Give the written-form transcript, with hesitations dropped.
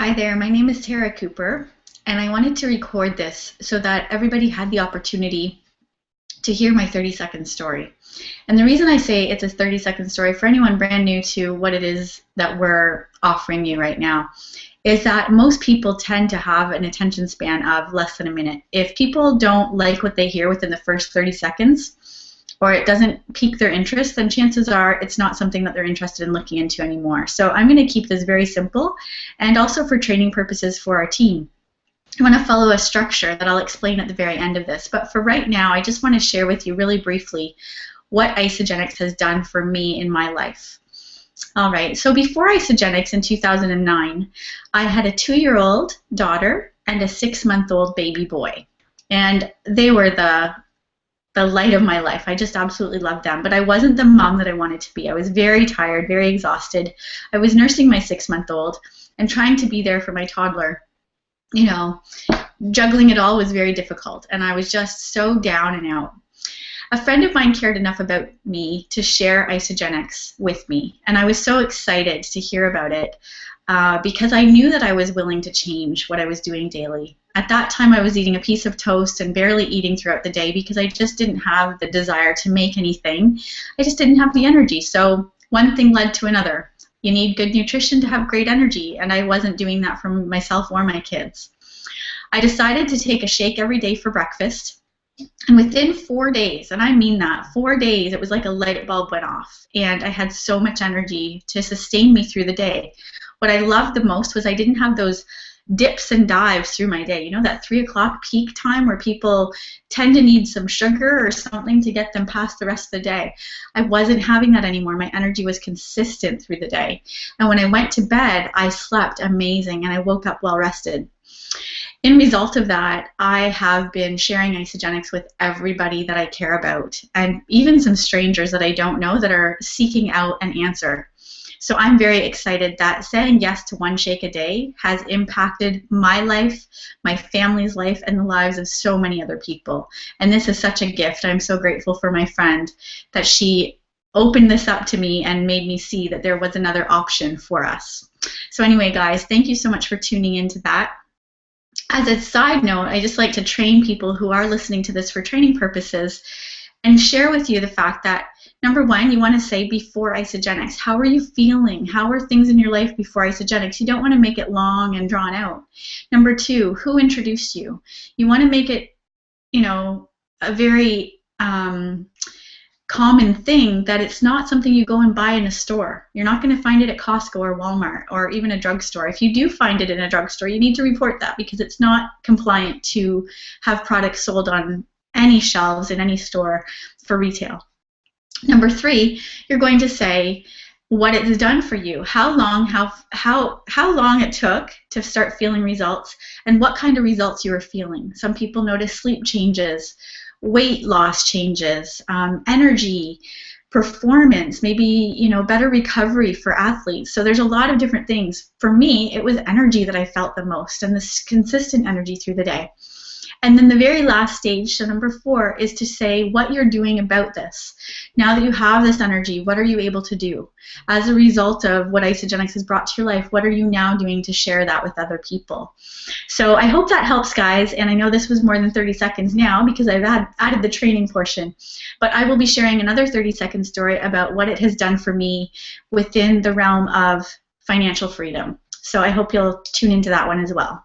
Hi there, my name is Tara Cooper, and I wanted to record this so that everybody had the opportunity to hear my 30-second story. And the reason I say it's a 30-second story for anyone brand new to what it is that we're offering you right now is that most people tend to have an attention span of less than a minute. If people don't like what they hear within the first 30 seconds, or it doesn't pique their interest, then chances are it's not something that they're interested in looking into anymore. So I'm going to keep this very simple, and also for training purposes for our team. I want to follow a structure that I'll explain at the very end of this, but for right now, I just want to share with you really briefly what Isagenix has done for me in my life. All right, so before Isagenix in 2009, I had a 2-year-old daughter and a 6-month-old baby boy, and they were the light of my life. I just absolutely loved them, but I wasn't the mom that I wanted to be. I was very tired, very exhausted. I was nursing my 6-month-old and trying to be there for my toddler. You know, juggling it all was very difficult, and I was just so down and out. A friend of mine cared enough about me to share Isagenix with me, and I was so excited to hear about it because I knew that I was willing to change what I was doing daily. At that time, I was eating a piece of toast and barely eating throughout the day because I just didn't have the desire to make anything. I just didn't have the energy. So one thing led to another. You need good nutrition to have great energy, and I wasn't doing that for myself or my kids. I decided to take a shake every day for breakfast, and within 4 days, and I mean that, 4 days, it was like a light bulb went off, and I had so much energy to sustain me through the day. What I loved the most was I didn't have those dips and dives through my day. You know, that 3 o'clock peak time where people tend to need some sugar or something to get them past the rest of the day. I wasn't having that anymore. My energy was consistent through the day. And when I went to bed, I slept amazing and I woke up well rested. In result of that, I have been sharing Isagenix with everybody that I care about, and even some strangers that I don't know that are seeking out an answer. So I'm very excited that saying yes to 1 shake a day has impacted my life, my family's life, and the lives of so many other people. And this is such a gift. I'm so grateful for my friend that she opened this up to me and made me see that there was another option for us. So anyway, guys, thank you so much for tuning into that. As a side note, I just like to train people who are listening to this for training purposes and share with you the fact that number one, you want to say before Isagenix, how are you feeling? How are things in your life before Isagenix? You don't want to make it long and drawn out. Number two, who introduced you? You want to make it, you know, a very common thing that it's not something you go and buy in a store. You're not going to find it at Costco or Walmart or even a drugstore. If you do find it in a drugstore, you need to report that because it's not compliant to have products sold on any shelves in any store for retail. Number three, you're going to say what it's done for you, how long it took to start feeling results, and what kind of results you were feeling. Some people notice sleep changes, weight loss changes, energy, performance, maybe, you know, better recovery for athletes. So there's a lot of different things. For me, it was energy that I felt the most, and this consistent energy through the day. And then the very last stage, so number 4, is to say what you're doing about this. Now that you have this energy, what are you able to do? As a result of what Isagenix has brought to your life, what are you now doing to share that with other people? So I hope that helps, guys, and I know this was more than 30 seconds now because I've added the training portion, but I will be sharing another 30-second story about what it has done for me within the realm of financial freedom. So I hope you'll tune into that one as well.